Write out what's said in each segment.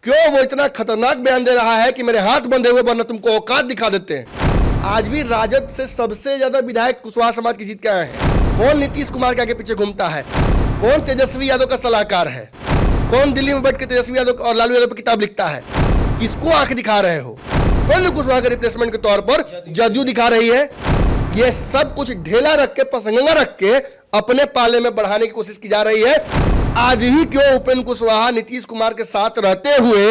क्यों वो इतना खतरनाक बयान दे रहा है कि मेरे हाथ बंधे हुए वरना तुमको औकात दिखा देते हैं। आज भी राजद से सबसे ज्यादा विधायक कुशवाहा समाज की जीत के आए हैं। कौन नीतीश कुमार के आगे पीछे घूमता है, कौन तेजस्वी यादव का सलाहकार है, कौन दिल्ली में बैठ के तेजस्वी यादव और लालू यादव पर किताब लिखता है, किसको आंख दिखा रहे हो? कौन कुशवाहा के रिप्लेसमेंट के तौर पर जदयू दिखा रही है। ये सब कुछ ढेला रख के, पसंगा रख के अपने पाले में बढ़ाने की कोशिश की जा रही है। आज ही क्यों उपेंद्र कुशवाहा नीतीश कुमार के साथ रहते हुए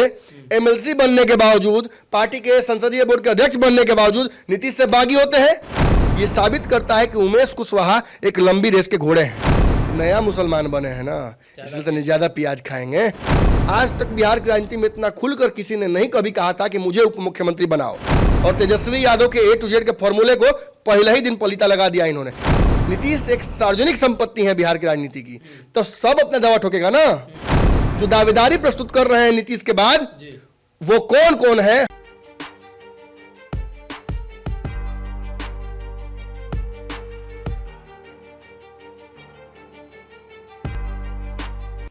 एमएलसी बनने के बावजूद, पार्टी के संसदीय बोर्ड के अध्यक्ष बनने के बावजूद नीतीश से बागी होते हैं? ये साबित करता है कि उमेश कुशवाहा एक लंबी रेस के घोड़े हैं। नया मुसलमान बने हैं ना, इसलिए तो ज्यादा प्याज खाएंगे। आज तक बिहार की राजनीति में इतना खुलकर किसी ने नहीं कभी कहा था कि मुझे उप मुख्यमंत्री बनाओ, और तेजस्वी यादव के A to Z के फॉर्मूले को पहले ही दिन पलीता लगा दिया इन्होंने। नीतीश एक सार्वजनिक संपत्ति है बिहार की राजनीति की, तो सब अपना दावा ठोकेगा ना। जो दावेदारी प्रस्तुत कर रहे हैं नीतीश के बाद, वो कौन कौन है?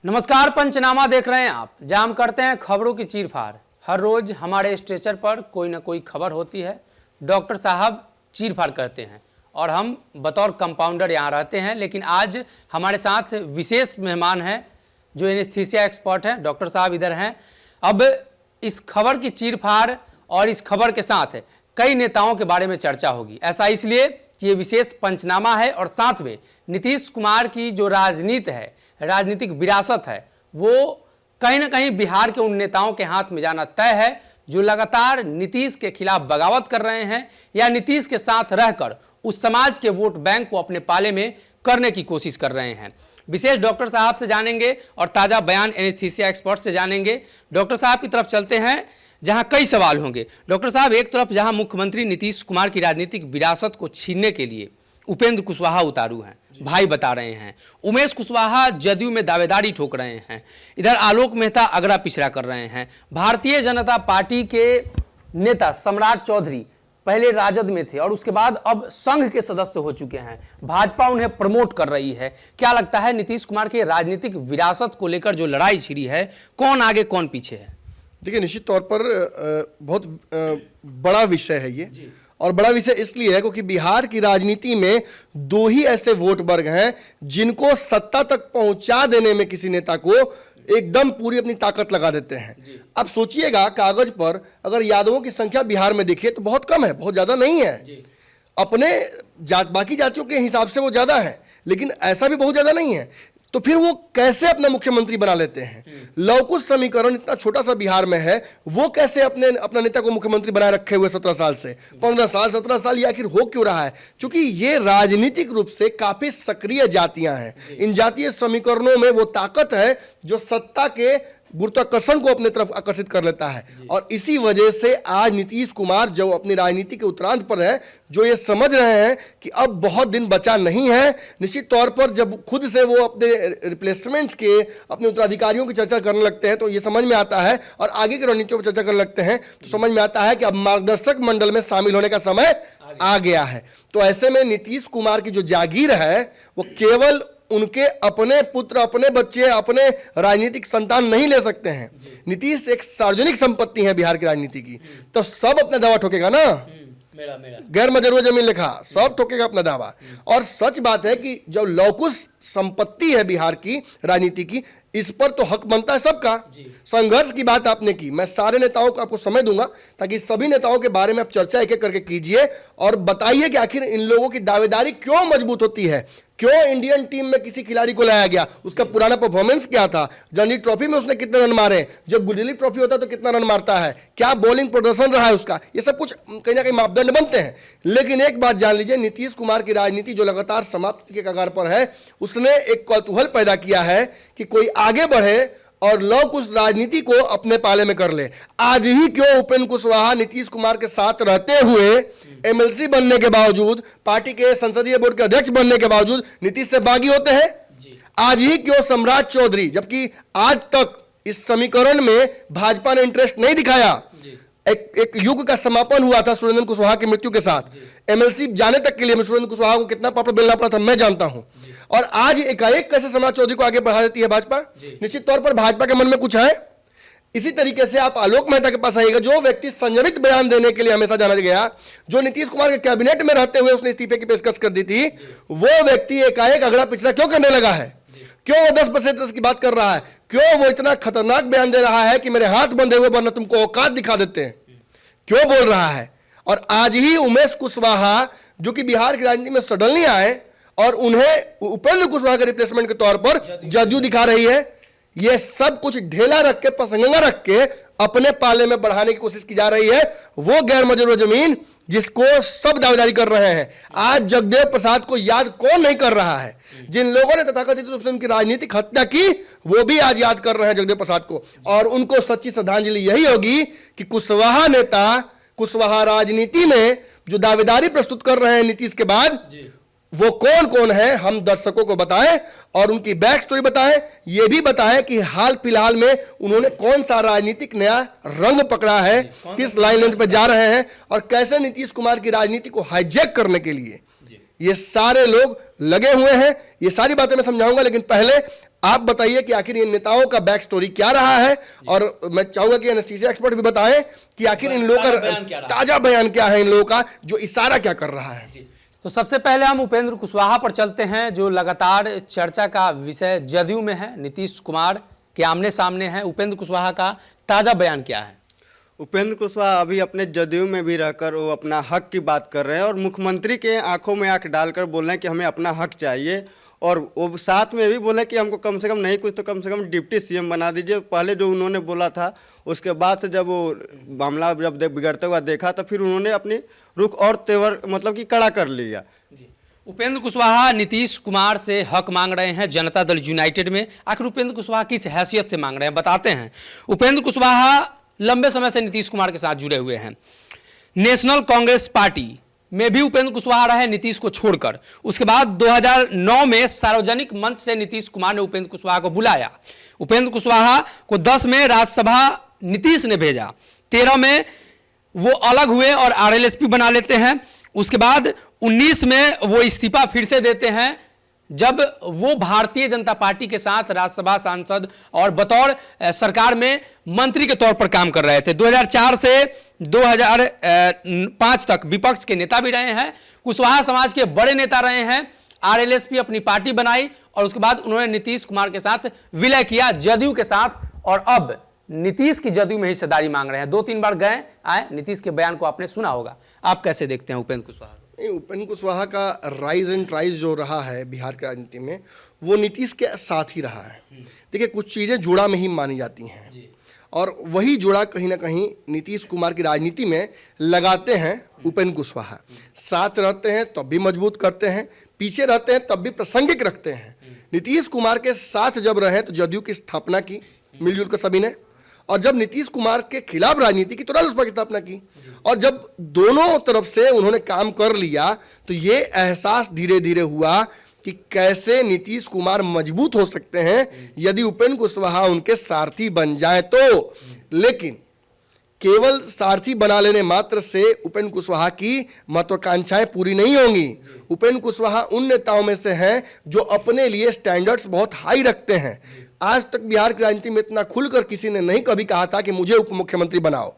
नमस्कार, पंचनामा देख रहे हैं आप, जहां हम करते हैं खबरों की चीरफाड़। हर रोज हमारे स्ट्रेचर पर कोई ना कोई खबर होती है, डॉक्टर साहब चीरफाड़ करते हैं और हम बतौर कंपाउंडर यहाँ रहते हैं। लेकिन आज हमारे साथ विशेष मेहमान हैं जो एनेस्थीसिया एक्सपर्ट हैं, डॉक्टर साहब इधर हैं। अब इस खबर की चीरफाड़ और इस खबर के साथ कई नेताओं के बारे में चर्चा होगी। ऐसा इसलिए कि ये विशेष पंचनामा है और साथ में नीतीश कुमार की जो राजनीति है, राजनीतिक विरासत है, वो कहीं ना कहीं बिहार के उन नेताओं के हाथ में जाना तय है जो लगातार नीतीश के खिलाफ बगावत कर रहे हैं या नीतीश के साथ रहकर उस समाज के वोट बैंक को अपने पाले में करने की कोशिश कर रहे हैं। विशेष डॉक्टर साहब से जानेंगे और ताजा बयान एनेस्थीसिया एक्सपर्ट से जानेंगे। डॉक्टर साहब की तरफ चलते हैं जहां कई सवाल होंगे। डॉक्टर साहब, एक तरफ जहां मुख्यमंत्री नीतीश कुमार की राजनीतिक विरासत को छीनने के लिए उपेंद्र कुशवाहा उतारू हैं, भाई बता रहे हैं, उमेश कुशवाहा जदयू में दावेदारी ठोक रहे हैं, इधर आलोक मेहता अगरा पिछड़ा कर रहे हैं, भारतीय जनता पार्टी के नेता सम्राट चौधरी पहले राजद में थे और उसके बाद अब संघ के सदस्य हो चुके हैं, भाजपा उन्हें प्रमोट कर रही है। क्या लगता है नीतीश कुमार की राजनीतिक विरासत को लेकर जो लड़ाई छिड़ी है, कौन आगे कौन पीछे है? देखिए, निश्चित तौर पर बहुत बड़ा विषय है ये, और बड़ा विषय इसलिए है क्योंकि बिहार की राजनीति में दो ही ऐसे वोट वर्ग हैं जिनको सत्ता तक पहुंचा देने में किसी नेता को एकदम पूरी अपनी ताकत लगा देते हैं। अब सोचिएगा, कागज पर अगर यादवों की संख्या बिहार में देखिए तो बहुत कम है, बहुत ज्यादा नहीं है। अपने बाकी जातियों के हिसाब से वो ज्यादा है, लेकिन ऐसा भी बहुत ज्यादा नहीं है। तो फिर वो कैसे अपना मुख्यमंत्री बना लेते हैं? लवकुश समीकरण इतना छोटा सा बिहार में है, वो कैसे अपना नेता को मुख्यमंत्री बनाए रखे हुए 17 साल से, 15 साल 17 साल, ये आखिर हो क्यों रहा है? क्योंकि ये राजनीतिक रूप से काफी सक्रिय जातियां हैं। इन जातीय समीकरणों में वो ताकत है जो सत्ता के गुरुत्वाकर्षण को अपने तरफ आकर्षित कर लेता है। और इसी वजह से आज नीतीश कुमार जो अपनी राजनीति के उत्तरार्ध पर है, जो ये समझ रहे हैं कि अब बहुत दिन बचा नहीं है, निश्चित तौर पर जब खुद से वो अपने रिप्लेसमेंट्स के, अपने उत्तराधिकारियों की चर्चा करने लगते हैं तो ये समझ में आता है, और आगे की रणनीतियों पर चर्चा करने लगते हैं तो समझ में आता है कि अब मार्गदर्शक मंडल में शामिल होने का समय आ गया है। तो ऐसे में नीतीश कुमार की जो जागीर है वो केवल उनके अपने पुत्र, अपने बच्चे, अपने राजनीतिक संतान नहीं ले सकते हैं। नीतीश एक सार्वजनिक संपत्ति है बिहार की राजनीति की, तो सब अपना दावा ठोकेगा ना। गैर मजरूह जमीन लिखा, सब ठोकेगा अपना दावा। और सच बात है कि जो लवकुश संपत्ति है बिहार की राजनीति की, इस पर तो हक बनता है सबका। संघर्ष की बात आपने की, मैं सारे नेताओं को आपको समय दूंगा ताकि सभी नेताओं के बारे में आप चर्चा एक एक करके कीजिए और बताइए कि आखिर इन लोगों की दावेदारी क्यों मजबूत होती है, क्यों इंडियन टीम में किसी खिलाड़ी को लाया गया, उसका पुराना परफॉर्मेंस क्या था, रणजी ट्रॉफी में उसने कितने रन मारे, जब गुडली ट्रॉफी होता है तो कितना रन मारता है, क्या बॉलिंग प्रदर्शन रहा है उसका, ये सब कुछ कहीं ना कहीं मापदंड बनते हैं। लेकिन एक बात जान लीजिए, नीतीश कुमार की राजनीति जो लगातार समाप्ति के कगार पर है, उसने एक कौतूहल पैदा किया है कि कोई आगे बढ़े और लोग उस राजनीति को अपने पाले में कर ले। आज ही क्यों उपेंद्र कुशवाहा नीतीश कुमार के साथ रहते हुए एमएलसी बनने के बावजूद, पार्टी के संसदीय बोर्ड के अध्यक्ष बनने के बावजूद नीतीश से बागी होते हैं? आज ही क्यों सम्राट चौधरी, जबकि आज तक इस समीकरण में भाजपा ने इंटरेस्ट नहीं दिखाया, एक युग का समापन हुआ था सुरेंद्र कुशवाहा की मृत्यु के साथ, एमएलसी जाने तक के लिए सुरेंद्र कुशवाहा को कितना पापड़ बेलना पड़ा था मैं जानता हूं, और आज एकाएक कैसे सम्राट चौधरी को आगे बढ़ा देती है भाजपा? निश्चित तौर पर भाजपा के मन में कुछ है। इसी तरीके से आप आलोक मेहता के पास आइएगा, जो व्यक्ति संयमित बयान देने के लिए हमेशा जाना गया, जो नीतीश कुमार के कैबिनेट में रहते हुए उसने इस्तीफे की पेशकश कर दी थी, वो व्यक्ति एकाएक अगड़ा पिछड़ा क्यों करने लगा है? क्यों वो 10% की बात कर रहा है? क्यों वो इतना खतरनाक बयान दे रहा है कि मेरे हाथ बंधे हुए वरना तुमको औकात दिखा देते हैं? क्यों बोल रहा है? और आज ही उमेश कुशवाहा, जो कि बिहार की राजनीति में सडनली आए और उन्हें उपेंद्र कुशवाहा के रिप्लेसमेंट के तौर पर जदयू दिखा रही है, ये सब कुछ ढेला रख के, पसंगा रख के अपने पाले में बढ़ाने की कोशिश की जा रही है। वो गैर मजरूह जमीन जिसको सब दावेदारी कर रहे हैं। आज जगदेव प्रसाद को याद कौन नहीं कर रहा है? जिन लोगों ने तथाकथित रूप से उनकी राजनीतिक हत्या की, वो भी आज याद कर रहे हैं जगदेव प्रसाद को। और उनको सच्ची श्रद्धांजलि यही होगी कि कुशवाहा नेता, कुशवाहा राजनीति में जो दावेदारी प्रस्तुत कर रहे हैं नीतीश के बाद, वो कौन कौन है, हम दर्शकों को बताएं और उनकी बैक स्टोरी बताएं। ये भी बताएं कि हाल फिलहाल में उन्होंने कौन सा राजनीतिक नया रंग पकड़ा है, किस लाइन लेंथ पे जा रहे हैं और कैसे नीतीश कुमार की राजनीति को हाईजैक करने के लिए ये सारे लोग लगे हुए हैं। ये सारी बातें मैं समझाऊंगा, लेकिन पहले आप बताइए कि आखिर इन नेताओं का बैक स्टोरी क्या रहा है। और मैं चाहूंगा कि एनेस्थीसिया एक्सपर्ट भी बताएं कि आखिर इन लोगों का ताजा बयान क्या है, इन लोगों का जो इशारा क्या कर रहा है। तो सबसे पहले हम उपेंद्र कुशवाहा पर चलते हैं, जो लगातार चर्चा का विषय जदयू में है। नीतीश कुमार के आमने सामने हैं। उपेंद्र कुशवाहा का ताजा बयान क्या है? उपेंद्र कुशवाहा अभी अपने जदयू में भी रहकर वो अपना हक की बात कर रहे हैं और मुख्यमंत्री के आंखों में आंख डालकर बोल रहे हैं कि हमें अपना हक चाहिए। और वो साथ में भी बोले कि हमको कम से कम नहीं कुछ तो कम से कम डिप्टी सीएम बना दीजिए। पहले जो उन्होंने बोला था, उसके बाद से जब वो मामला जब बिगड़ते हुआ देखा तो फिर उन्होंने अपनी रुख और तेवर मतलब कि कड़ा कर लिया। उपेंद्र कुशवाहा नीतीश कुमार से हक मांग रहे हैं जनता दल यूनाइटेड में। आखिर उपेंद्र कुशवाहा किस हैसियत से मांग रहे हैं, बताते हैं। उपेंद्र कुशवाहा लंबे समय से नीतीश कुमार के साथ जुड़े हुए हैं। नेशनल कांग्रेस पार्टी में भी उपेंद्र कुशवाहा रहे नीतीश को छोड़कर। उसके बाद 2009 में सार्वजनिक मंच से नीतीश कुमार ने उपेंद्र कुशवाहा को बुलाया। उपेंद्र कुशवाहा को 10 में राज्यसभा नीतीश ने भेजा, 13 में वो अलग हुए और आरएलएसपी बना लेते हैं। उसके बाद 19 में वो इस्तीफा फिर से देते हैं, जब वो भारतीय जनता पार्टी के साथ राज्यसभा सांसद और बतौर सरकार में मंत्री के तौर पर काम कर रहे थे। 2004 से 2005 तक विपक्ष के नेता भी रहे हैं। कुशवाहा समाज के बड़े नेता रहे हैं। आरएलएसपी अपनी पार्टी बनाई और उसके बाद उन्होंने नीतीश कुमार के साथ विलय किया जदयू के साथ, और अब नीतीश की जदयू में हिस्सेदारी मांग रहे हैं। 2-3 बार गए आए। नीतीश के बयान को आपने सुना होगा। आप कैसे देखते हैं उपेंद्र कुशवाहा? उपेंद्र कुशवाहा का राइज एंड ट्राइज जो रहा है बिहार की राजनीति में, वो नीतीश के साथ ही रहा है। देखिए, कुछ चीज़ें जोड़ा में ही मानी जाती हैं और वही जोड़ा कहीं ना कहीं नीतीश कुमार की राजनीति में लगाते हैं उपेंद्र कुशवाहा। साथ रहते हैं तब भी मजबूत करते हैं, पीछे रहते हैं तब भी प्रासंगिक रखते हैं। नीतीश कुमार के साथ जब रहे तो जदयू की स्थापना की मिलजुल कर सभी ने, और जब नीतीश कुमार के खिलाफ राजनीति की तो रालोसपा की स्थापना की। और जब दोनों तरफ से उन्होंने काम कर लिया तो ये एहसास धीरे धीरे हुआ कि कैसे नीतीश कुमार मजबूत हो सकते हैं यदि उपेंद्र कुशवाहा उनके सारथी बन जाए तो। लेकिन केवल सारथी बना लेने मात्र से उपेंद्र कुशवाहा की महत्वाकांक्षाएं पूरी नहीं होंगी। उपेंद्र कुशवाहा उन नेताओं में से हैं जो अपने लिए स्टैंडर्ड्स बहुत हाई रखते हैं। आज तक बिहार की राजनीति में इतना खुलकर किसी ने नहीं कभी कहा था कि मुझे उप मुख्यमंत्री बनाओ।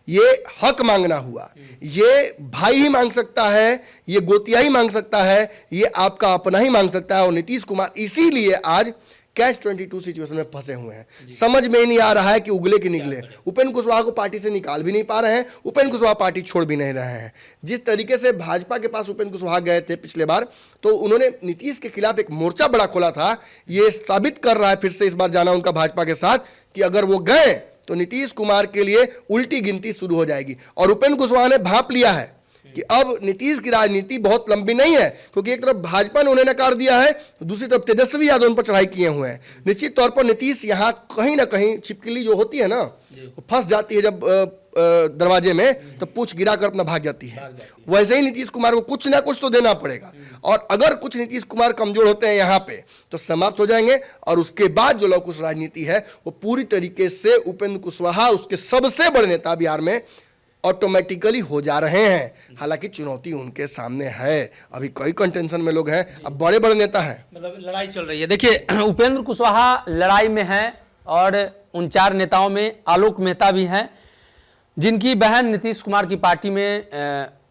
ये हक मांगना हुआ। ये भाई ही मांग सकता है, ये गोतिया ही मांग सकता है, ये आपका अपना ही मांग सकता है। और नीतीश कुमार इसीलिए आज कैच 22 सिचुएशन में फंसे हुए हैं। समझ में ही नहीं आ रहा है कि उगले कि निगले। उपेंद्र कुशवाहा को पार्टी से निकाल भी नहीं पा रहे हैं, उपेंद्र कुशवाहा पार्टी छोड़ भी नहीं रहे हैं। जिस तरीके से भाजपा के पास उपेंद्र कुशवाहा गए थे पिछले बार, तो उन्होंने नीतीश के खिलाफ एक मोर्चा बड़ा खोला था। ये साबित कर रहा है फिर से इस बार जाना उनका भाजपा के साथ कि अगर वो गए तो नीतीश कुमार के लिए उल्टी गिनती शुरू हो जाएगी। और उपेंद्र कुशवाहा ने भांप लिया है कि अब नीतीश की राजनीति बहुत लंबी नहीं है, क्योंकि एक तरफ भाजपा ने उन्हें नकार दिया है, दूसरी तरफ तेजस्वी यादव उन पर चढ़ाई किए हुए हैं। निश्चित तौर पर नीतीश यहाँ कहीं ना कहीं छिपकली जो होती है ना, वो फंस जाती है जब दरवाजे में, तो पूछ गिरा कर अपना भाग जाती है। वैसे ही नीतीश कुमार को कुछ ना कुछ तो देना पड़ेगा, और अगर कुछ नीतीश कुमार कमजोर होते हैं यहाँ पे तो समाप्त हो जाएंगे। और उसके बाद जो लवकुश राजनीति है वो पूरी तरीके से उपेंद्र कुशवाहा उसके सबसे बड़े नेता बिहार में ऑटोमेटिकली हो जा रहे हैं। हालांकि चुनौती उनके सामने है, अभी कई कंटेंशन में लोग हैं, अब बड़े बड़े नेता हैं, मतलब लड़ाई चल रही है। देखिए, उपेंद्र कुशवाहा लड़ाई में है और उन 4 नेताओं में आलोक मेहता भी हैं, जिनकी बहन नीतीश कुमार की पार्टी में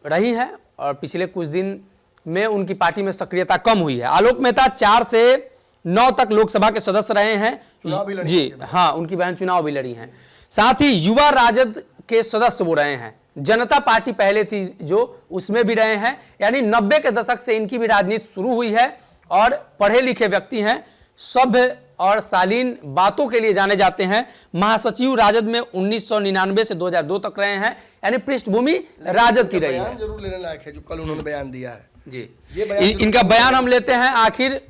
रही है और पिछले कुछ दिन में उनकी पार्टी में सक्रियता कम हुई है। आलोक मेहता 4 से 9 तक लोकसभा के सदस्य रहे हैं। चुनाव भी लड़ी जी हाँ, उनकी बहन चुनाव भी लड़ी हैं। साथ ही युवा राजद के सदस्य वो रहे हैं। जनता पार्टी पहले थी जो, उसमें भी रहे हैं। यानी 90 के दशक से इनकी भी राजनीति शुरू हुई है और पढ़े लिखे व्यक्ति हैं, सभ्य और शालीन बातों के लिए जाने जाते हैं। महासचिव राजद में 1999 से 2002 तक रहे हैं। यानी पृष्ठभूमि राजद की रही है। बयान जरूर लेने लायक है जो कल उन्होंने बयान दिया है जी, ये बयान इनका बयान हम लेते हैं। आखिर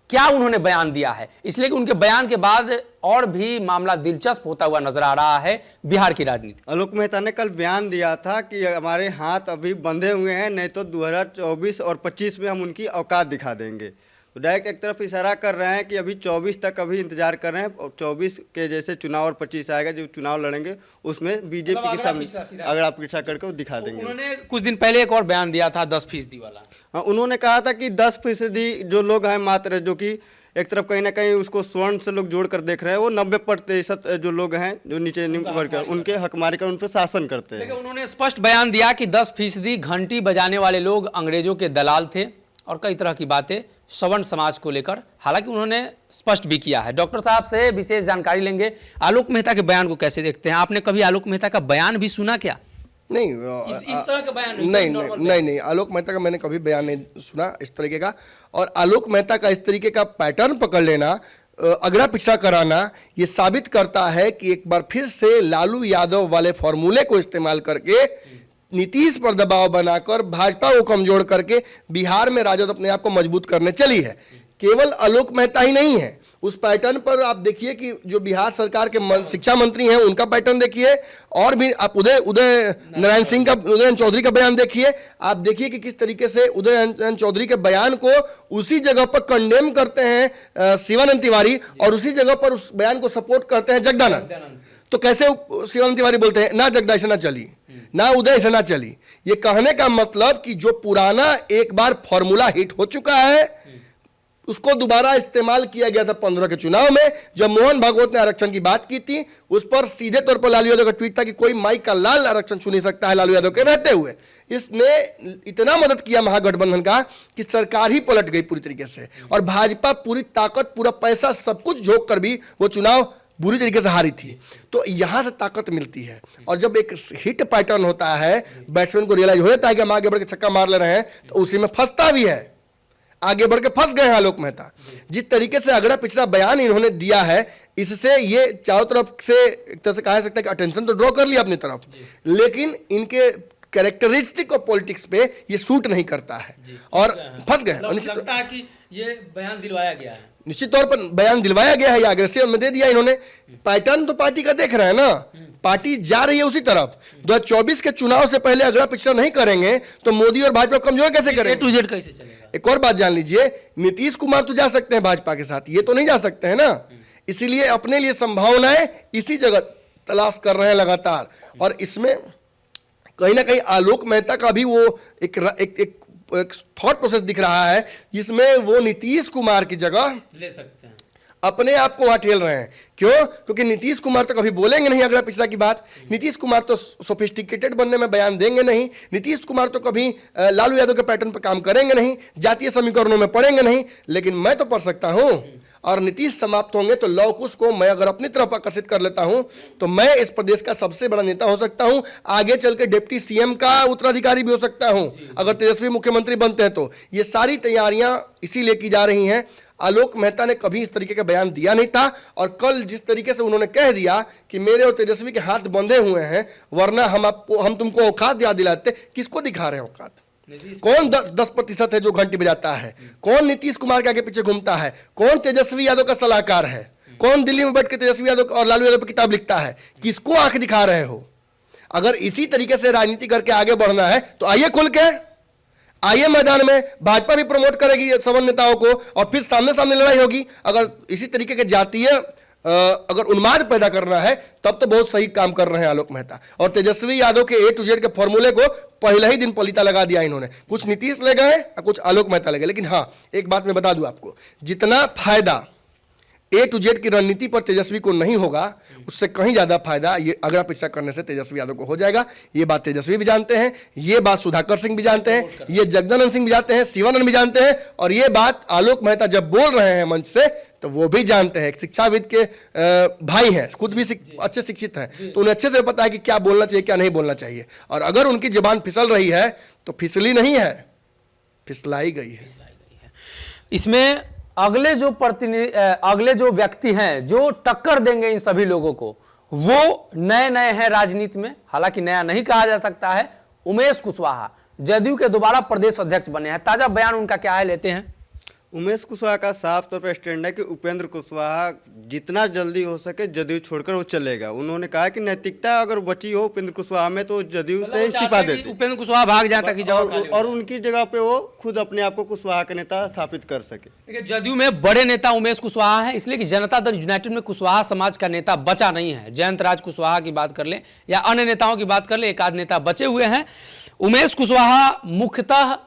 क्या उन्होंने बयान दिया है, इसलिए कि उनके बयान के बाद और भी मामला दिलचस्प होता हुआ नजर आ रहा है बिहार की राजनीति। आलोक मेहता ने कल बयान दिया था कि हमारे हाथ अभी बंधे हुए हैं, नहीं तो 2024 और 25 में हम उनकी औकात दिखा देंगे। तो डायरेक्ट एक तरफ इशारा कर रहे हैं कि अभी 24 तक अभी इंतजार कर रहे हैं और 24 के जैसे चुनाव और 25 आएगा जो चुनाव लड़ेंगे उसमें बीजेपी के सामने अगर आप पीछा करके वो दिखा देंगे। उन्होंने कुछ दिन पहले एक और बयान दिया था 10% वाला। हाँ, उन्होंने कहा था कि 10% जो लोग हैं मात्र, जो कि एक तरफ कहीं ना कहीं उसको स्वर्ण से लोग जोड़ कर देख रहे हैं, वो 90% जो लोग हैं जो नीचे वर्ग उनके हकमारी कर उन पर शासन करते हैं। लेकिन उन्होंने स्पष्ट बयान दिया कि 10% घंटी बजाने वाले लोग अंग्रेजों के दलाल थे और कई तरह की बातें सवर्ण समाज को लेकर। हालांकि उन्होंने स्पष्ट भी किया है। डॉक्टर साहब से विशेष जानकारी लेंगे। आलोक मेहता के बयान को कैसे देखते हैं? आपने कभी आलोक मेहता का बयान भी सुना क्या? नहीं, इस तरह का बयान नहीं, आलोक मेहता का मैंने कभी बयान नहीं सुना इस तरीके का। और आलोक मेहता का इस तरीके का पैटर्न पकड़ लेना, अगड़ा पिछड़ा कराना, ये साबित करता है कि एक बार फिर से लालू यादव वाले फॉर्मूले को इस्तेमाल करके नीतीश पर दबाव बनाकर भाजपा को कमजोर करके बिहार में राजद अपने आप को मजबूत करने चली है। केवल आलोक मेहता ही नहीं है, उस पैटर्न पर आप देखिए कि जो बिहार सरकार के शिक्षा मंत्री हैं उनका पैटर्न देखिए, और भी आप उदय नारायण चौधरी का बयान देखिए। आप देखिए कि किस तरीके से उदय नारायण चौधरी के बयान को उसी जगह पर कंडेम करते हैं शिवानंद तिवारी, और उसी जगह पर उस बयान को सपोर्ट करते हैं जगदानंद। तो कैसे शिवानंद तिवारी बोलते हैं ना जगदा ऐसे ना चली, ना उदय से ना चली। ये कहने का मतलब कि जो पुराना एक बार फॉर्मूला हिट हो चुका है उसको दोबारा इस्तेमाल किया गया था 15 के चुनाव में, जब मोहन भागवत ने आरक्षण की बात की थी। उस पर सीधे तौर पर लालू यादव का ट्वीट था कि कोई माई का लाल आरक्षण छू नहीं सकता है लालू यादव के रहते हुए। इसने इतना मदद किया महागठबंधन का कि सरकार ही पलट गई पूरी तरीके से, और भाजपा पूरी ताकत, पूरा पैसा, सब कुछ झोंक कर भी वो चुनाव बुरी तरीके से हारी थी। तो यहां से ताकत मिलती है, और जब एक हिट पैटर्न होता है, बैट्समैन को रियलाइज हो जाता है कि हम आगे बढ़ के छक्का मार ले रहे हैं, तो उसी में फंसता भी है। आगे बढ़ के फंस गए हैं आलोक मेहता। जिस तरीके से अगड़ा पिछड़ा बयान इन्होंने दिया है, इससे ये चारों तरफ से एक तरह से कहा सकता है कि अटेंशन तो ड्रॉ कर लिया अपनी तरफ, लेकिन इनके कैरेक्टरिस्टिक और पॉलिटिक्स पे ये सूट नहीं करता है और फंस गए। लगता है कि ये बयान दिलवाया गया है, निश्चित तौर पर बयान दिलवाया गया है, या अग्रेसिव में दे दिया इन्होंने। पैटर्न तो पार्टी का देख रहे हैं ना, पार्टी जा रही है उसी तरफ। 2024 के चुनाव से पहले अगड़ा पिछड़ा नहीं करेंगे तो मोदी और भाजपा कमजोर कैसे करेंगे? टू जेड कैसे चलेगा? एक और बात जान लीजिए, नीतीश कुमार तो जा सकते हैं भाजपा के साथ, ये तो नहीं जा सकते हैं ना। इसीलिए अपने लिए संभावनाएं इसी जगह तलाश कर रहे हैं लगातार, और इसमें कहीं ना कहीं आलोक मेहता का भी वो एक थॉट प्रोसेस दिख रहा है, जिसमें वो नीतीश कुमार की जगह ले सकते हैं, अपने आप को वहां ठेल रहे हैं। क्यों? क्योंकि नीतीश कुमार तो कभी बोलेंगे नहीं अगला पिछला की बात। नीतीश कुमार तो सोफिस्टिकेटेड बनने में बयान देंगे नहीं। नीतीश कुमार तो कभी लालू यादव के पैटर्न पर काम करेंगे नहीं, जातीय समीकरणों में पढ़ेंगे नहीं। लेकिन मैं तो पढ़ सकता हूं, और नीतीश समाप्त होंगे तो लव कुश को मैं अगर अपनी तरफ आकर्षित कर लेता हूं तो मैं इस प्रदेश का सबसे बड़ा नेता हो सकता हूं। आगे चल के डिप्टी सीएम का उत्तराधिकारी भी हो सकता हूं अगर तेजस्वी मुख्यमंत्री बनते हैं तो। ये सारी तैयारियां इसीलिए की जा रही हैं। आलोक मेहता ने कभी इस तरीके का बयान दिया नहीं था, और कल जिस तरीके से उन्होंने कह दिया कि मेरे और तेजस्वी के हाथ बंधे हुए हैं, वरना हम तुमको औकात याद दिलाते। किसको दिखा रहे हैं औकात? कौन 10% है जो घंटी बजाता है? कौन नीतीश कुमार के आगे पीछे घूमता है? कौन तेजस्वी यादव का सलाहकार है? कौन दिल्ली में बैठ के तेजस्वी यादव और लालू यादव पर किताब लिखता है? किसको आंख दिखा रहे हो? अगर इसी तरीके से राजनीति करके आगे बढ़ना है तो आइए खुल के, आइए मैदान में। भाजपा भी प्रमोट करेगी सवर्ण नेताओं को, और फिर सामने सामने लड़ाई होगी। अगर इसी तरीके के जातीय अगर उन्माद पैदा करना है तब तो बहुत सही काम कर रहे हैं आलोक मेहता। और तेजस्वी यादव के A to Z के फॉर्मूले को पहले ही दिन पलीता लगा दिया इन्होंने। कुछ नीतीश ले गए और कुछ आलोक मेहता ले गए। लेकिन हाँ, एक बात मैं बता दूं आपको, जितना फायदा A to Z की रणनीति पर तेजस्वी को नहीं होगा, उससे कहीं ज्यादा फायदा ये अगड़ा पिछड़ा करने से तेजस्वी यादव को हो जाएगा। ये बात तेजस्वी भी जानते हैं, ये बात सुधाकर सिंह भी जानते हैं, ये जगदानंद सिंह भी जानते हैं, शिवानंद भी जानते हैं, और ये बात आलोक मेहता जब बोल रहे हैं मंच से तो वो भी जानते हैं। शिक्षाविद के भाई हैं, खुद भी अच्छे शिक्षित हैं, तो उन्हें अच्छे से पता है कि क्या बोलना चाहिए क्या नहीं बोलना चाहिए। और अगर उनकी जुबान फिसल रही है तो फिसली नहीं है, फिसलाई गई है। इसमें अगले जो व्यक्ति हैं जो टक्कर देंगे इन सभी लोगों को, वो नए हैं राजनीति में, हालांकि नया नहीं कहा जा सकता है। उमेश कुशवाहा जदयू के दोबारा प्रदेश अध्यक्ष बने हैं, ताजा बयान उनका क्या है, लेते हैं। उमेश कुशवाहा का साफ तौर पर स्टैंड है कि उपेंद्र कुशवाहा जितना जल्दी हो सके जदयू छोड़कर वो चलेगा। उन्होंने कहा कि नैतिकता अगर बची हो उपेंद्र कुशवाहा में तो जदयू से इस्तीफा देते, उपेंद्र कुशवाहा भाग जाता कि और उनकी जगह पे वो खुद अपने आप को कुशवाहा का नेता स्थापित कर सके। देखिए, जदयू में बड़े नेता उमेश कुशवाहा है, इसलिए कि जनता दल यूनाइटेड में कुशवाहा समाज का नेता बचा नहीं है। जयंत राज कुशवाहा की बात कर ले या अन्य नेताओं की बात कर ले, एक आध नेता बचे हुए हैं। उमेश कुशवाहा मुख्यतः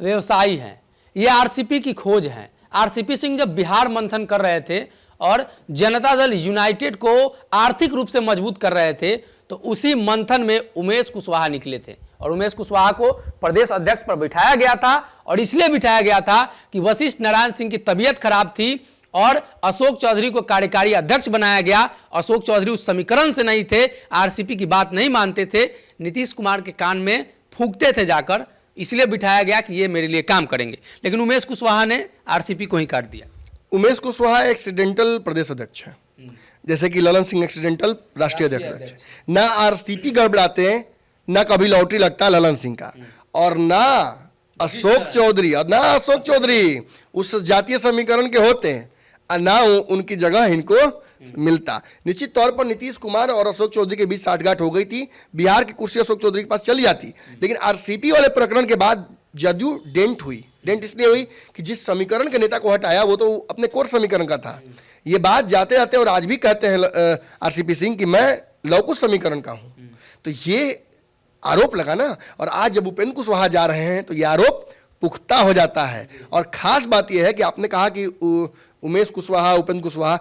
व्यवसायी हैं, ये आरसीपी की खोज है। आरसीपी सिंह जब बिहार मंथन कर रहे थे और जनता दल यूनाइटेड को आर्थिक रूप से मजबूत कर रहे थे, तो उसी मंथन में उमेश कुशवाहा निकले थे और उमेश कुशवाहा को प्रदेश अध्यक्ष पर बिठाया गया था। और इसलिए बिठाया गया था कि वशिष्ठ नारायण सिंह की तबीयत खराब थी और अशोक चौधरी को कार्यकारी अध्यक्ष बनाया गया। अशोक चौधरी उस समीकरण से नहीं थे, आरसीपी की बात नहीं मानते थे, नीतीश कुमार के कान में फूंकते थे जाकर, इसलिए बिठाया गया कि ये मेरे लिए काम करेंगे। लेकिन उमेश कुशवाहा ने आरसीपी को ही काट दिया। उमेश कुशवाहा एक्सीडेंटल प्रदेश अध्यक्ष है, जैसे कि ललन सिंह एक्सीडेंटल राष्ट्रीय अध्यक्ष है। ना आरसीपी गड़बड़ाते हैं, ना कभी लॉटरी लगता है ललन सिंह का, और ना अशोक चौधरी उस जातीय समीकरण के होते हैं, ना उनकी जगह इनको मिलता। निश्चित तौर पर नीतीश कुमार और अशोक चौधरी के बीच साठगांठ हो गई थी, बिहार की कुर्सी अशोक चौधरी के पास चली जाती। लेकिन आरसीपी वाले प्रकरण के बाद जदयू डेंट इसलिए हुई कि जिस समीकरण के नेता को हटाया वो तो अपने कोर समीकरण का था। ये बात जाते जाते और आज भी कहते हैं आरसीपी सिंह कि मैं लवकुश समीकरण का हूं, तो ये आरोप लगा ना। और आज जब उपेंद्र कुशवाहा जा रहे हैं तो ये आरोप पुख्ता हो जाता है। और खास बात यह है कि आपने कहा कि उमेश कुशवाहा, उपेंद्र कुशवाहा,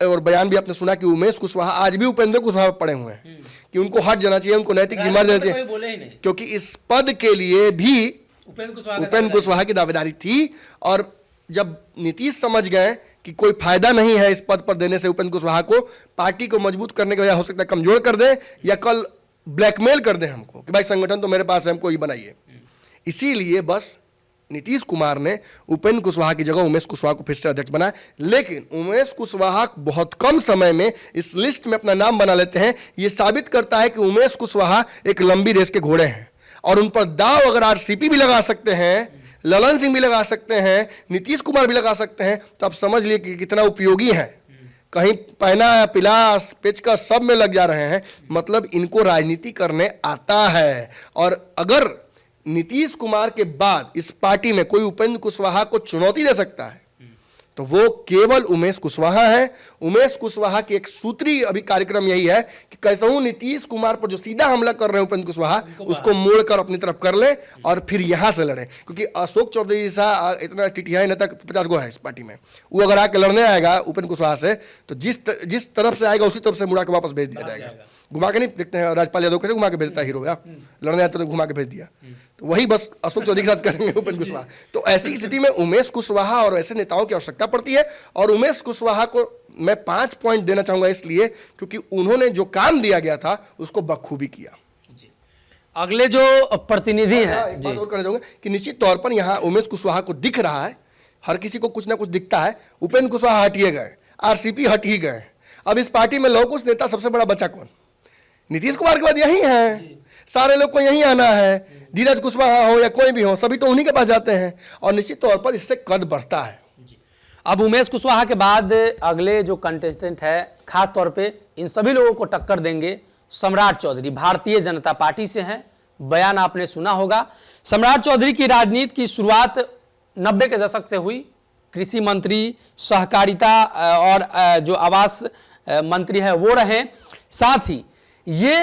और बयान भी आपने सुना कि उमेश कुशवाहा आज भी उपेंद्र कुशवाहा पड़े हुए हैं कि उनको हट जाना चाहिए, उनको नैतिक जिम्मेदारी देना चाहिए, क्योंकि इस पद के लिए भी उपेंद्र कुशवाहा की दावेदारी थी। और जब नीतीश समझ गए कि कोई फायदा नहीं है इस पद पर देने से उपेंद्र कुशवाहा को, पार्टी को मजबूत करने के बजाय हो सकता है कमजोर कर दे या कल ब्लैकमेल कर दे हमको कि भाई संगठन तो मेरे पास है, हमको ही बनाइए। इसीलिए बस नीतीश कुमार ने उपेंद्र कुशवाहा की जगह उमेश कुशवाहा को फिर से अध्यक्ष बनाया। लेकिन उमेश कुशवाहा बहुत कम समय में इस लिस्ट में अपना नाम बना लेते हैं। यह साबित करता है कि उमेश कुशवाहा एक लंबी रेस के घोड़े हैं और उन पर दाव अगर आरसीपी भी लगा सकते हैं, ललन सिंह भी लगा सकते हैं, नीतीश कुमार भी लगा सकते हैं, तो आप समझ लिए कि कितना उपयोगी है। कहीं पहना पिलास पेचकस सब में लग जा रहे हैं, मतलब इनको राजनीति करने आता है। और अगर नीतीश कुमार के बाद इस पार्टी में कोई उपेंद्र कुशवाहा को चुनौती दे सकता है तो वो केवल उमेश कुशवाहा है। उमेश कुशवाहा की एक सूत्री अभी कार्यक्रम यही है कि कैसे हूं नीतीश कुमार पर जो सीधा हमला कर रहे हैं उपेंद्र कुशवाहा, उसको मोड़कर अपनी तरफ कर ले और फिर यहां से लड़े। क्योंकि अशोक चौधरी जैसा इतना टिटिया नेता 50 गो है इस पार्टी में, वो अगर आके लड़ने आएगा उपेंद्र कुशवाहा से तो जिस तरफ से आएगा उसी तरफ से मुड़ा के वापस भेज दिया जाएगा। घुमा के नहीं, देखते हैं राजपाल यादव कैसे घुमा के भेजता है हीरो, या लड़ने आते तो घुमा के भेज दिया, तो वही बस अशोक चौधरी के साथ करेंगे उपेंद्र कुशवाहा। तो ऐसी स्थिति में उमेश कुशवाहा और ऐसे नेताओं की आवश्यकता पड़ती है। और उमेश कुशवाहा को मैं 5 पॉइंट देना चाहूंगा इसलिए क्योंकि उन्होंने जो काम दिया गया था उसको बखूबी किया। अगले जो प्रतिनिधि हैं, एक बात और कहना चाहूंगा कि निश्चित तौर पर यहाँ उमेश कुशवाहा को दिख रहा है, हर किसी को कुछ ना कुछ दिखता है। उपेंद्र कुशवाहा हटिए गए, आरसीपी हट ही गए, अब इस पार्टी में लवकुश नेता सबसे बड़ा बचा कौन? नीतीश कुमार के बाद यही है, सारे लोग को यही आना है, धीरज कुशवाहा हो या कोई भी हो, सभी तो उन्हीं के पास जाते हैं और निश्चित तौर पर इससे कद बढ़ता है। अब उमेश कुशवाहा के बाद अगले जो कंटेस्टेंट है, खास तौर पे इन सभी लोगों को टक्कर देंगे सम्राट चौधरी, भारतीय जनता पार्टी से हैं। बयान आपने सुना होगा। सम्राट चौधरी की राजनीति की शुरुआत 90 के दशक से हुई। कृषि मंत्री, सहकारिता और जो आवास मंत्री है वो रहे। साथ ही ये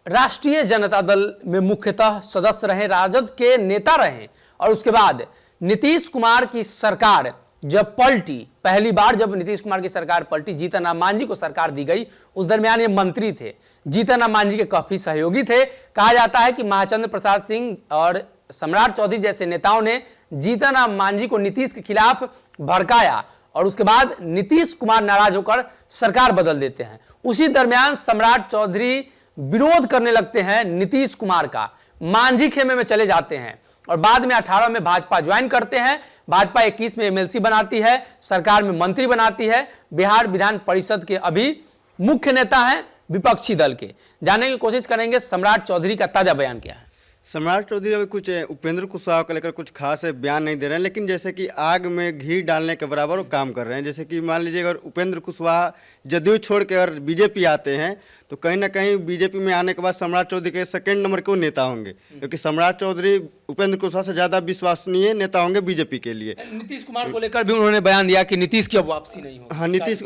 राष्ट्रीय जनता दल में मुख्यतः सदस्य रहे, राजद के नेता रहे और उसके बाद नीतीश कुमार की सरकार जब पलटी, पहली बार जब नीतीश कुमार की सरकार पलटी, जीतन राम मांझी को सरकार दी गई, उस दरमियान ये मंत्री थे, जीतन राम मांझी के काफी सहयोगी थे। कहा जाता है कि महाचंद्र प्रसाद सिंह और सम्राट चौधरी जैसे नेताओं ने जीतन राम मांझी को नीतीश के खिलाफ भड़काया और उसके बाद नीतीश कुमार नाराज होकर सरकार बदल देते हैं। उसी दरमियान सम्राट चौधरी विरोध करने लगते हैं नीतीश कुमार का, मांझी खेमे में चले जाते हैं और बाद में 18 में भाजपा ज्वाइन करते हैं। भाजपा 21 में एमएलसी बनाती है, सरकार में मंत्री बनाती है, बिहार विधान परिषद के अभी मुख्य नेता हैं विपक्षी दल के। जानने की कोशिश करेंगे सम्राट चौधरी का ताजा बयान क्या है। सम्राट चौधरी अभी कुछ उपेंद्र कुशवाहा को लेकर कुछ खास बयान नहीं दे रहे हैं, लेकिन जैसे कि आग में घी डालने के बराबर वो काम कर रहे हैं। जैसे कि मान लीजिए अगर उपेंद्र कुशवाहा जदयू छोड़ के अगर बीजेपी आते हैं तो कहीं ना कहीं बीजेपी में आने के बाद सम्राट चौधरी के सेकंड नंबर के वो नेता होंगे, क्योंकि सम्राट चौधरी उपेंद्र कुशवाहा से ज़्यादा विश्वसनीय नेता होंगे बीजेपी के लिए। नीतीश कुमार को लेकर भी उन्होंने बयान दिया कि नीतीश की अब वापसी नहीं होगी। हाँ, नीतीश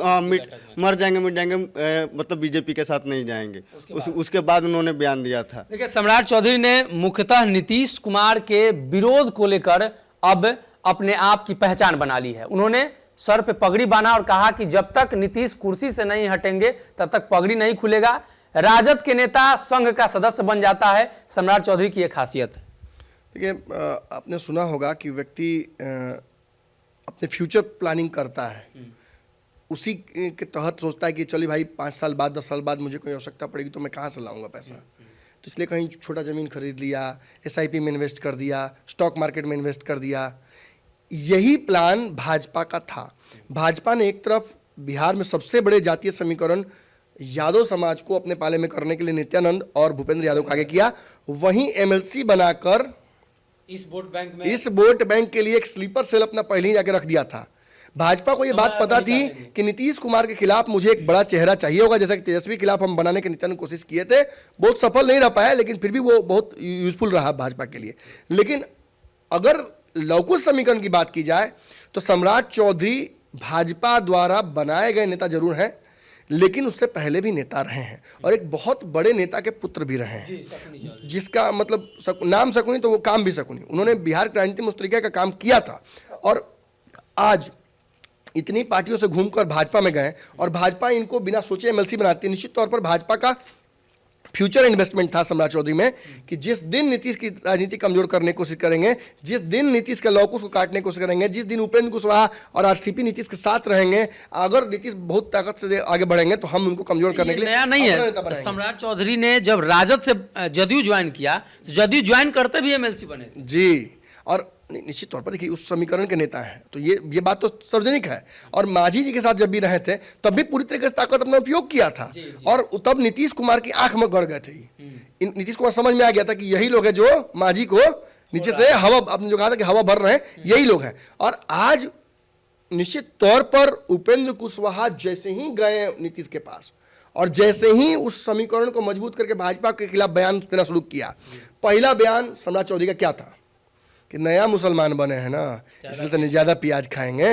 मर जाएंगे मिट जाएंगे, मतलब बीजेपी के साथ नहीं जाएंगे, उसके बाद उन्होंने बयान दिया था। देखिए, सम्राट चौधरी ने मुख्यतः नीतीश कुमार के विरोध को लेकर अब अपने आप की पहचान बना ली है। उन्होंने सर पे पगड़ी बांधा और कहा कि जब तक नीतीश कुर्सी से नहीं हटेंगे तब तक पगड़ी नहीं खुलेगा। राजद के नेता संघ का सदस्य बन जाता है, सम्राट चौधरी की एक खासियत है। देखिए, आपने सुना होगा कि व्यक्ति अपने फ्यूचर प्लानिंग करता है, उसी के तहत सोचता है कि चलिए भाई 5 साल बाद 10 साल बाद मुझे कोई आवश्यकता पड़ेगी तो मैं कहाँ से लाऊंगा पैसा। तो इसलिए कहीं छोटा ज़मीन खरीद लिया, SIP में इन्वेस्ट कर दिया, स्टॉक मार्केट में इन्वेस्ट कर दिया। यही प्लान भाजपा का था। भाजपा ने एक तरफ बिहार में सबसे बड़े जातीय समीकरण यादव समाज को अपने पाले में करने के लिए नित्यानंद और भूपेंद्र यादव को आगे किया, वहीं MLC बनाकर इस वोट बैंक के लिए एक स्लीपर सेल अपना पहले ही जाके रख दिया था। भाजपा को ये बात पता थी कि नीतीश कुमार के खिलाफ मुझे एक बड़ा चेहरा चाहिए होगा, जैसा कि तेजस्वी के खिलाफ हम बनाने के नित्यानंद कोशिश किए थे, बहुत सफल नहीं रह पाया, लेकिन फिर भी वो बहुत यूजफुल रहा भाजपा के लिए। लेकिन अगर लवकुश समीकरण की बात की जाए तो सम्राट चौधरी भाजपा द्वारा बनाए गए नेता जरूर हैं, लेकिन उससे पहले भी नेता रहे हैं और एक बहुत बड़े नेता के पुत्र भी रहे हैं, जिसका मतलब नाम शकुनी तो वो काम भी शकुनी। उन्होंने बिहार की राजनीति में उस तरीके का काम किया था और आज इतनी पार्टियों से घूमकर भाजपा में गए और भाजपा इनको बिना सोचे MLC बनाती है। निश्चित तौर पर भाजपा का फ्यूचर इन्वेस्टमेंट था सम्राट चौधरी में कि जिस दिन नीतीश की राजनीति कमजोर करने की कोशिश करेंगे, जिस दिन नीतीश के लौकुश को काटने की कोशिश करेंगे, जिस दिन उपेंद्र कुशवाहा और RCP नीतीश के साथ रहेंगे, अगर नीतीश बहुत ताकत से आगे बढ़ेंगे तो हम उनको कमजोर करने के लिए नया नहीं है। सम्राट चौधरी ने जब राजद से जदयू ज्वाइन किया, जदयू ज्वाइन करते भी MLC बने जी। और निश्चित तौर पर देखिए, उस समीकरण के नेता हैं तो ये बात तो सार्वजनिक है। और मांझी जी के साथ जब भी रहे थे तब भी पूरी तरीके से ताकत अपना उपयोग किया था। और तब नीतीश कुमार की आंख में गड़ गए थे। नीतीश कुमार समझ में आ गया था कि यही लोग हैं जो मांझी को नीचे से हवा, आपने जो कहा था कि हवा भर रहे हैं, यही लोग हैं। और आज निश्चित तौर पर उपेंद्र कुशवाहा जैसे ही गए नीतीश के पास और जैसे ही उस समीकरण को मजबूत करके भाजपा के खिलाफ बयान देना शुरू किया, पहला बयान सम्राट चौधरी का क्या था कि नया मुसलमान बने हैं ना, इसलिए तो ज्यादा प्याज खाएंगे।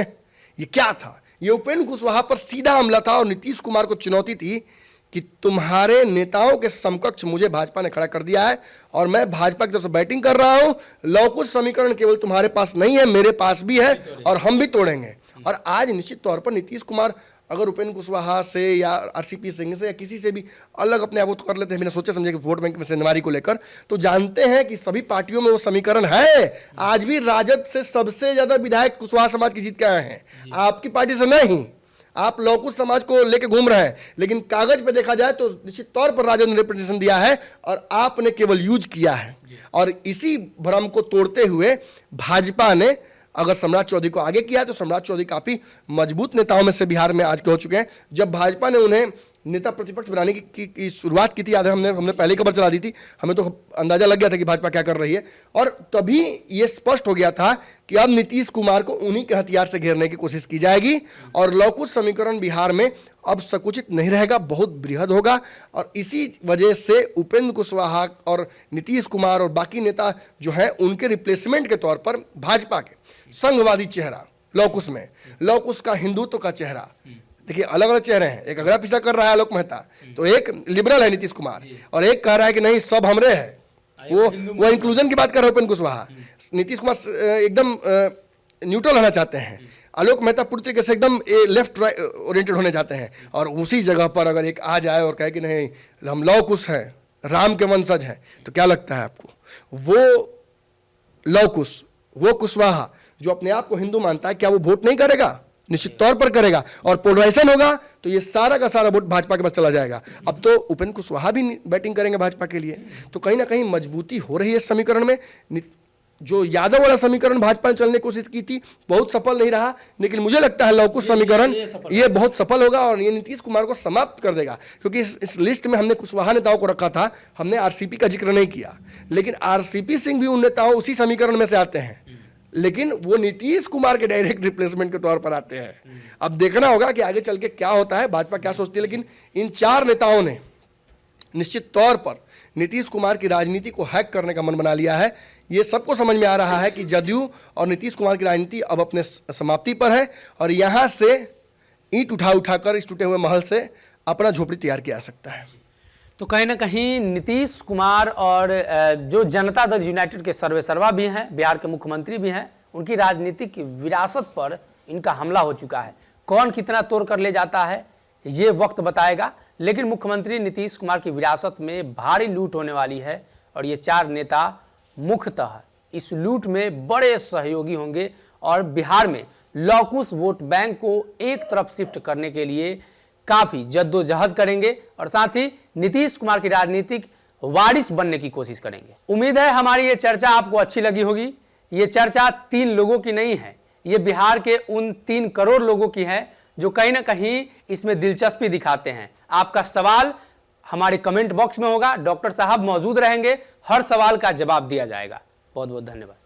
ये क्या था? ये उपेंद्र कुशवाहा पर सीधा हमला था और नीतीश कुमार को चुनौती थी कि तुम्हारे नेताओं के समकक्ष मुझे भाजपा ने खड़ा कर दिया है और मैं भाजपा की तरफ से बैटिंग कर रहा हूं। लवकुश समीकरण केवल तुम्हारे पास नहीं है, मेरे पास भी है और हम भी तोड़ेंगे। और आज निश्चित तौर पर नीतीश कुमार अगर उपेंद्र कुशवाहा से या RCP सिंह से या किसी से भी अलग अपने आप को कर लेते हैं बिना सोचे समझे कि वोट बैंक में सेंधमारी को लेकर, तो जानते हैं कि सभी पार्टियों में वो समीकरण है। आज भी राजद से सबसे ज्यादा विधायक कुशवाहा समाज की जीत के आए हैं, आपकी पार्टी से नहीं। आप लौकुश समाज को लेकर घूम रहे हैं, लेकिन कागज पे देखा जाए तो निश्चित तौर पर राजद ने रिप्रेजेंटेशन दिया है और आपने केवल यूज किया है। और इसी भ्रम को तोड़ते हुए भाजपा ने अगर सम्राट चौधरी को आगे किया तो सम्राट चौधरी काफी मजबूत नेताओं में से बिहार में आज के हो चुके हैं। जब भाजपा ने उन्हें नेता प्रतिपक्ष बनाने की शुरुआत की थी, याद है हमने पहले खबर चला दी थी, हमें तो अंदाजा लग गया था कि भाजपा क्या कर रही है। और तभी ये स्पष्ट हो गया था कि अब नीतीश कुमार को उन्हीं के हथियार से घेरने की कोशिश की जाएगी और लवकुश समीकरण बिहार में अब संकुचित नहीं रहेगा, बहुत बृहद होगा। और इसी वजह से उपेंद्र कुशवाहा और नीतीश कुमार और बाकी नेता जो हैं उनके रिप्लेसमेंट के तौर पर भाजपा के संघवादी चेहरा लवकुश में, लवकुश का हिंदुत्व का चेहरा, देखिए अलग अलग चेहरे हैं। एक अगला पिछड़ा कर रहा है आलोक मेहता, तो एक लिबरल है नीतीश कुमार और एक कह रहा है कि नहीं सब हमरे है, वो इंक्लूजन की बात कर रहे हैं उपेंद्र कुशवाहा। नीतीश कुमार एकदम न्यूट्रल रहना चाहते हैं आलोक मेहता पूरी तरीके से एकदम लेफ्ट ओरिएंटेड होने जाते हैं, और उसी जगह पर अगर एक आ जाए और कहे कि नहीं हम लव कुश हैं, राम के वंशज हैं, तो क्या लगता है आपको वो लव कुश, वो कुशवाहा जो अपने आप को हिंदू मानता है, क्या वो वोट नहीं करेगा? निश्चित तौर पर करेगा, और पोलराइजेशन होगा तो ये सारा का सारा वोट भाजपा के पास चला जाएगा। अब तो उपेंद्र कुशवाहा भी बैटिंग करेंगे भाजपा के लिए, तो कहीं ना कहीं मजबूती हो रही है इस समीकरण में। जो यादव वाला समीकरण भाजपा ने चलने की कोशिश की थी, बहुत सफल नहीं रहा, लेकिन मुझे लगता है लवकुश समीकरण ये बहुत सफल होगा और ये नीतीश कुमार को समाप्त कर देगा। क्योंकि इस लिस्ट में हमने कुशवाहा नेताओं को रखा था, हमने आरसीपी का जिक्र नहीं किया, लेकिन आरसीपी सिंह भी उन नेताओं उसी समीकरण में से आते हैं, लेकिन वो नीतीश कुमार के डायरेक्ट रिप्लेसमेंट के तौर पर आते हैं। अब देखना होगा कि आगे चल के क्या होता है, भाजपा क्या सोचती है, लेकिन इन 4 नेताओं ने निश्चित तौर पर नीतीश कुमार की राजनीति को हैक करने का मन बना लिया है। ये सबको समझ में आ रहा है कि जदयू और नीतीश कुमार की राजनीति अब अपने समाप्ति पर है, और यहाँ से ईंट उठाकर इस टूटे हुए महल से अपना झोपड़ी तैयार किया जा सकता है। तो कहीं ना कहीं नीतीश कुमार और जो जनता दल यूनाइटेड के सर्वेसर्वा भी हैं, बिहार के मुख्यमंत्री भी हैं, उनकी राजनीतिक विरासत पर इनका हमला हो चुका है। कौन कितना तोड़ कर ले जाता है ये वक्त बताएगा, लेकिन मुख्यमंत्री नीतीश कुमार की विरासत में भारी लूट होने वाली है, और ये 4 नेता मुख्यतः इस लूट में बड़े सहयोगी होंगे, और बिहार में लवकुश वोट बैंक को एक तरफ शिफ्ट करने के लिए काफी जद्दोजहद करेंगे, और साथ ही नीतीश कुमार की राजनीतिक वारिस बनने की कोशिश करेंगे। उम्मीद है हमारी ये चर्चा आपको अच्छी लगी होगी। ये चर्चा 3 लोगों की नहीं है, ये बिहार के उन 3 करोड़ लोगों की है जो कहीं ना कहीं इसमें दिलचस्पी दिखाते हैं। आपका सवाल हमारे कमेंट बॉक्स में होगा, डॉक्टर साहब मौजूद रहेंगे, हर सवाल का जवाब दिया जाएगा। बहुत बहुत धन्यवाद।